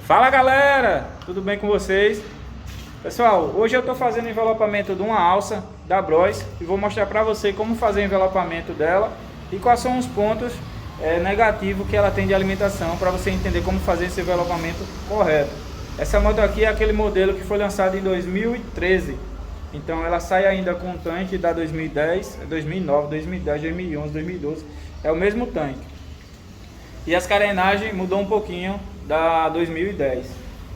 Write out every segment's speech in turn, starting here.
Fala galera, tudo bem com vocês? Pessoal, hoje eu estou fazendo envelopamento de uma alça da Bros e vou mostrar para você como fazer o envelopamento dela e quais são os pontos negativos que ela tem de alimentação, para você entender como fazer esse envelopamento correto. Essa moto aqui é aquele modelo que foi lançado em 2013, então ela sai ainda com um tanque da 2010, 2009, 2010, 2011, 2012, é o mesmo tanque. E as carenagens mudou um pouquinho da 2010.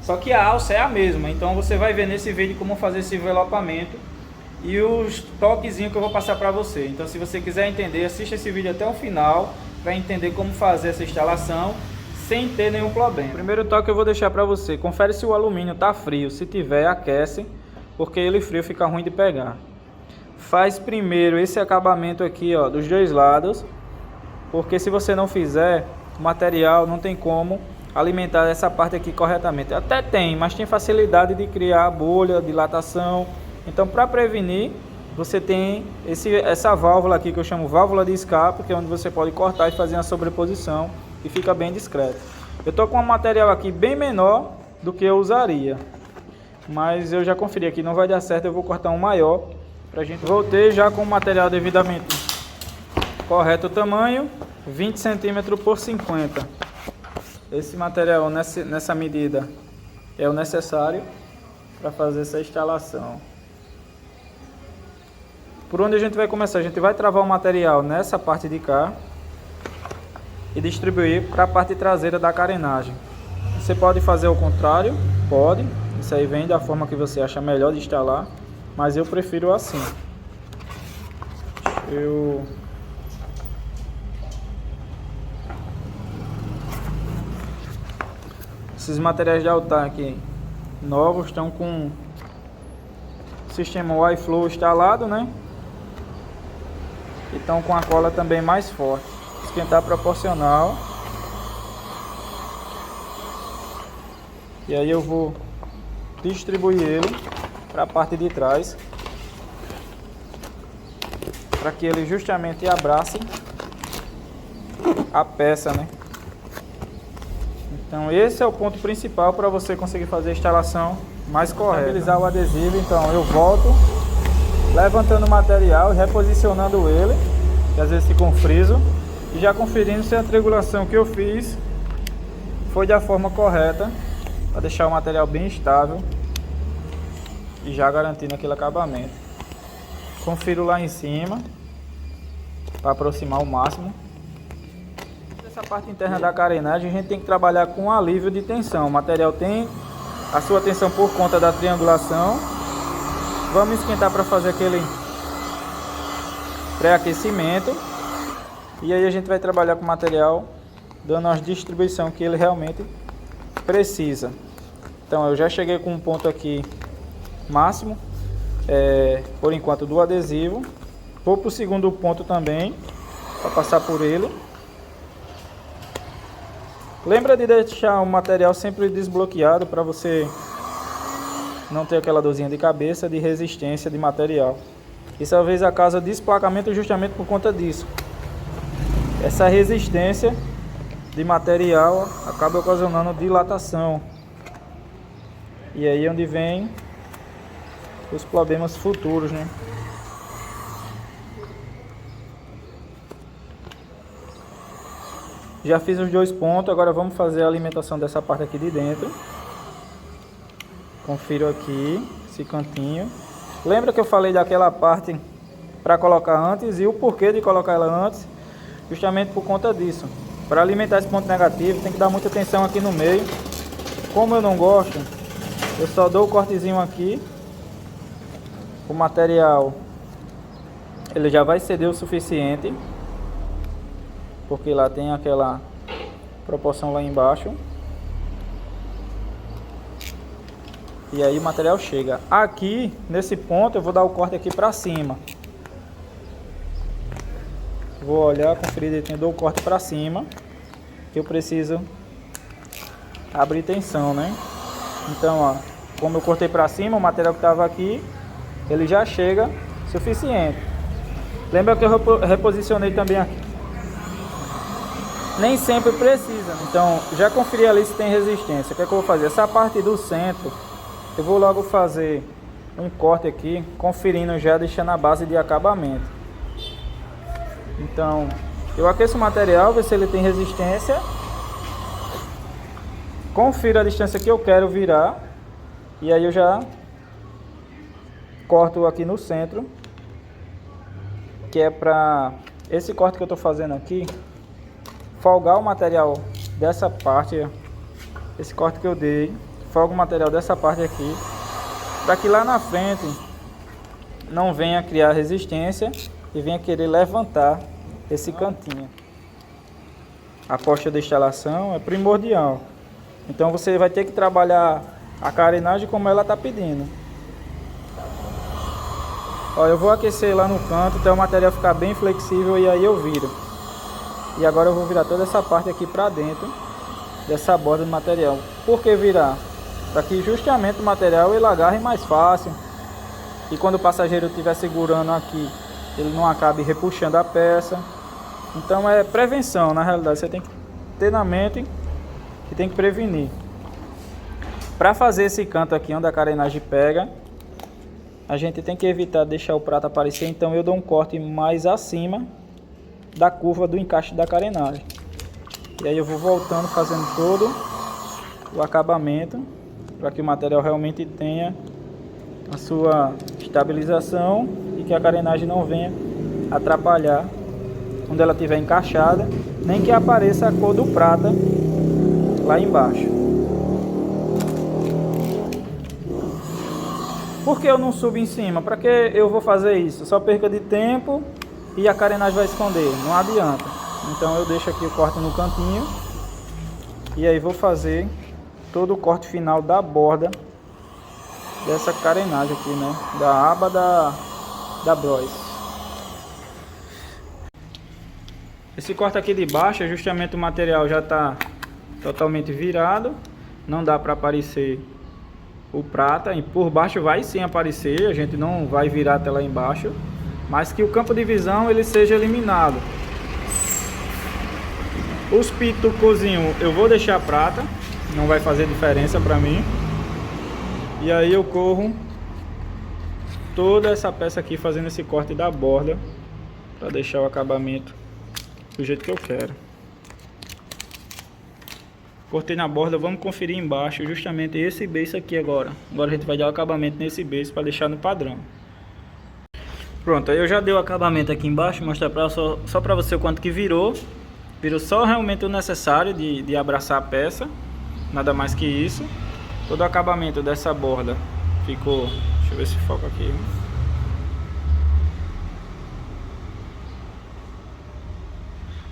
Só que a alça é a mesma, então você vai ver nesse vídeo como fazer esse envelopamento e os toquezinhos que eu vou passar para você. Então se você quiser entender, assista esse vídeo até o final para entender como fazer essa instalação sem ter nenhum problema. Primeiro toque eu vou deixar para você, confere se o alumínio está frio, se tiver aquece, porque ele frio fica ruim de pegar. Faz primeiro esse acabamento aqui, ó, dos dois lados, porque se você não fizer, o material não tem como alimentar essa parte aqui corretamente. Até tem, mas tem facilidade de criar bolha, dilatação. Então, para prevenir, você tem essa válvula aqui que eu chamo válvula de escape, que é onde você pode cortar e fazer uma sobreposição e fica bem discreto. Eu tô com um material aqui bem menor do que eu usaria, mas eu já conferi aqui, não vai dar certo, eu vou cortar um maior pra gente. Voltei já com o material devidamente correto o tamanho, 20 cm por 50. Esse material nessa medida é o necessário para fazer essa instalação. Por onde a gente vai começar? A gente vai travar o material nessa parte de cá e distribuir para a parte traseira da carenagem. Você pode fazer o contrário, pode. Isso aí vem da forma que você acha melhor de instalar, mas eu prefiro assim. Esses materiais de altar aqui novos estão com o sistema Y-Flow instalado, né? E estão com a cola também mais forte. Esquentar proporcional. E aí eu vou distribuir ele para a parte de trás, para que ele justamente abrace a peça, né? Então esse é o ponto principal para você conseguir fazer a instalação mais correta. Estabilizar o adesivo, então eu volto levantando o material e reposicionando ele, que às vezes fica um friso, e já conferindo se a triangulação que eu fiz foi da forma correta, para deixar o material bem estável e já garantindo aquele acabamento. Confiro lá em cima para aproximar o máximo. Essa parte interna da carenagem a gente tem que trabalhar com alívio de tensão. O material tem a sua tensão por conta da triangulação. Vamos esquentar para fazer aquele pré-aquecimento. E aí a gente vai trabalhar com o material dando a distribuição que ele realmente precisa. Então eu já cheguei com um ponto aqui máximo, por enquanto, do adesivo. Vou para o segundo ponto também, para passar por ele. Lembra de deixar o material sempre desbloqueado para você não ter aquela dorzinha de cabeça de resistência de material. Isso às vezes causa desplacamento justamente por conta disso. Essa resistência de material acaba ocasionando dilatação. E aí é onde vem os problemas futuros, né? Já fiz os dois pontos, agora vamos fazer a alimentação dessa parte aqui de dentro. Confiro aqui esse cantinho. Lembra que eu falei daquela parte para colocar antes e o porquê de colocar ela antes? Justamente por conta disso. Para alimentar esse ponto negativo tem que dar muita atenção aqui no meio. Como eu não gosto, eu só dou o cortezinho aqui. O material ele já vai ceder o suficiente, porque lá tem aquela proporção lá embaixo. E aí o material chega. Aqui, nesse ponto, eu vou dar o corte aqui para cima. Vou olhar, conferir direitinho, dou o corte para cima, que eu preciso abrir tensão, né? Então, ó, como eu cortei para cima, o material que estava aqui, ele já chega suficiente. Lembra que eu reposicionei também aqui nem sempre precisa. Então, já conferi ali se tem resistência. O que é que eu vou fazer? Essa parte do centro, eu vou logo fazer um corte aqui, conferindo já, deixando a base de acabamento. Então, eu aqueço o material, ver se ele tem resistência. Confiro a distância que eu quero virar. E aí eu já corto aqui no centro, que é para esse corte que eu estou fazendo aqui, folgar o material dessa parte, esse corte que eu dei, folgo o material dessa parte aqui, para que lá na frente não venha criar resistência e venha querer levantar esse cantinho. A costa da instalação é primordial, então você vai ter que trabalhar a carenagem como ela está pedindo. Ó, eu vou aquecer lá no canto até o material ficar bem flexível e aí eu viro. E agora eu vou virar toda essa parte aqui para dentro dessa borda do material. Por que virar? Para que justamente o material ele agarre mais fácil. E quando o passageiro estiver segurando aqui, ele não acabe repuxando a peça. Então é prevenção, na realidade. Você tem que ter na mente que tem que prevenir. Para fazer esse canto aqui onde a carenagem pega, a gente tem que evitar deixar o prato aparecer. Então eu dou um corte mais acima da curva do encaixe da carenagem. E aí eu vou voltando, fazendo todo o acabamento, para que o material realmente tenha a sua estabilização e que a carenagem não venha atrapalhar quando ela estiver encaixada, nem que apareça a cor do prata lá embaixo. Por que eu não subo em cima? Para que eu vou fazer isso? Só perca de tempo e a carenagem vai esconder, não adianta. Então eu deixo aqui o corte no cantinho e aí vou fazer todo o corte final da borda dessa carenagem aqui, né? Da aba da Bros. Esse corte aqui de baixo é justamente o material já está totalmente virado, não dá para aparecer o prata, e por baixo vai sim aparecer, a gente não vai virar até lá embaixo, mas que o campo de visão ele seja eliminado. Os pitucozinhos eu vou deixar prata, não vai fazer diferença para mim. E aí eu corro toda essa peça aqui fazendo esse corte da borda para deixar o acabamento do jeito que eu quero. Cortei na borda, vamos conferir embaixo justamente esse beiço aqui agora. Agora a gente vai dar o acabamento nesse beiço para deixar no padrão. Pronto, aí eu já dei o acabamento aqui embaixo, mostrar só para você o quanto que virou. Virou só realmente o necessário de abraçar a peça, nada mais que isso. Todo o acabamento dessa borda ficou, deixa eu ver se foca aqui.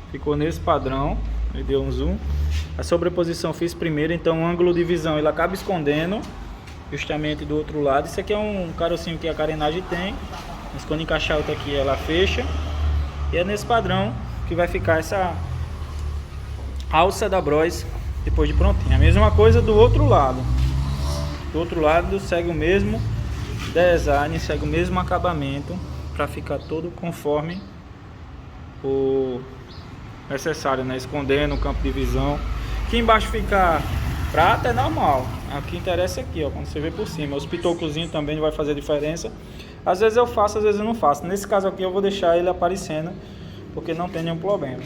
Ficou nesse padrão. Ele deu um zoom. A sobreposição fiz primeiro, então o ângulo de visão ele acaba escondendo justamente do outro lado. Isso aqui é um carocinho que a carenagem tem, mas quando encaixar outra aqui ela fecha. E é nesse padrão que vai ficar essa alça da Bros depois de prontinha. A mesma coisa do outro lado. Do outro lado segue o mesmo design, segue o mesmo acabamento para ficar todo conforme o necessário, né? Escondendo o campo de visão. Aqui embaixo fica prata, é normal. Aqui interessa aqui, ó, quando você vê por cima. Os pitocozinhos também vai fazer diferença. Às vezes eu faço, às vezes eu não faço. Nesse caso aqui eu vou deixar ele aparecendo, porque não tem nenhum problema.